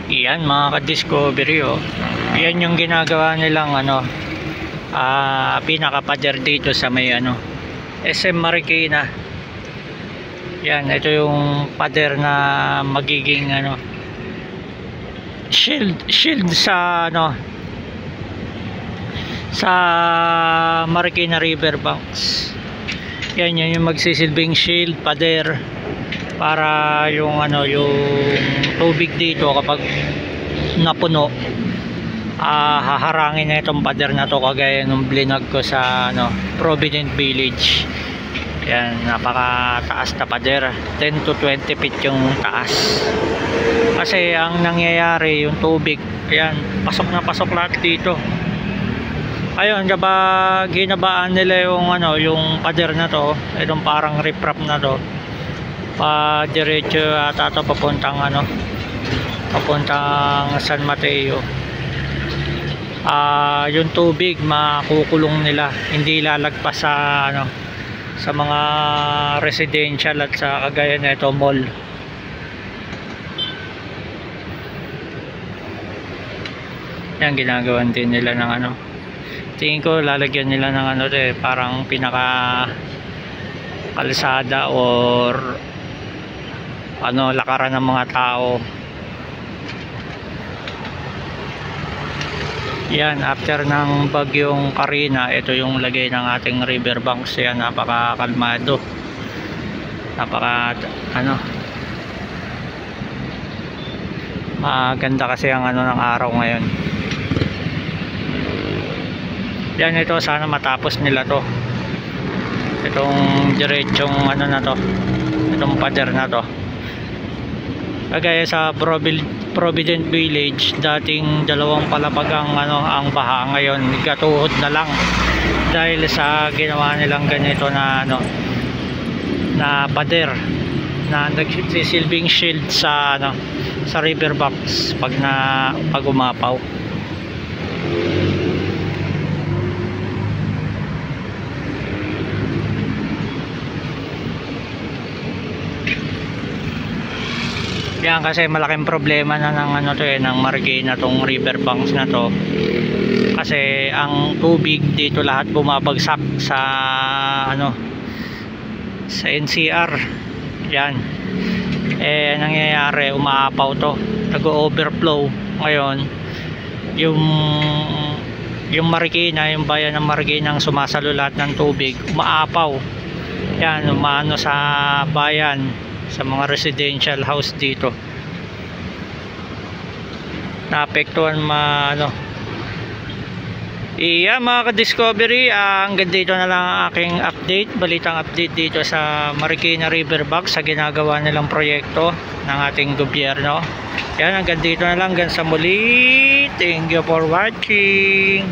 Iyan mga ka-discovery, oh. Yan yung ginagawa nilang pinaka-pader dito sa may SM Marikina. Yan, ito yung pader na magiging shield sa sa Marikina River Banks. Yan yung magsisilbing shield, pader para yung yung tubig dito kapag napuno, haharangin na itong pader na to, kagaya nung blinag ko sa Provident Village. Yan, napakataas na pader, 10 to 20 feet yung taas. Kasi ang nangyayari, yung tubig, yan, pasok na pasok lahat dito. Ayun, kapag ginabaan nila yung yung pader na to, itong parang riprap na to, pa diretso ata to papuntang papuntang San Mateo. Yung tubig makukulong nila, hindi lalagpas sa sa mga residential at sa kagaya na ito mall. Yan, ginagawan din nila ng tingin ko lalagyan nila ng parang pinaka kalsada or lakaran ng mga tao. Yan, after ng bagyong Karina, ito yung lagay ng ating riverbanks. Yan, napakakalmado, maganda kasi ang ng araw ngayon. Yan, ito sana matapos nila to, itong diretsong na to, itong pader na to. Kagaya sa Provident Village, dating dalawang palapag ang baha, ngayon gatuhod na lang dahil sa ginawa nilang ganito na na pader na nagsisilbing shield sa sa riverbanks pag umapaw. Yan, kasi malaking problema na ng ng Marikina tong riverbanks na to, kasi ang tubig dito lahat bumabagsak sa sa NCR. Yan, nangyayari, umaapaw to, nag-overflow. Ngayon yung Marikina, yung bayan ng Marikina ang sumasalo lahat ng tubig, umaapaw. Yan, umaano sa bayan, sa mga residential house dito, naapektuhan iya mga ka-discovery. Hanggang dito na lang ang aking update, balitang update dito sa Marikina Riverbanks sa ginagawa nilang proyekto ng ating gobyerno. Yan, hanggang dito na lang, hanggang sa muli. Thank you for watching.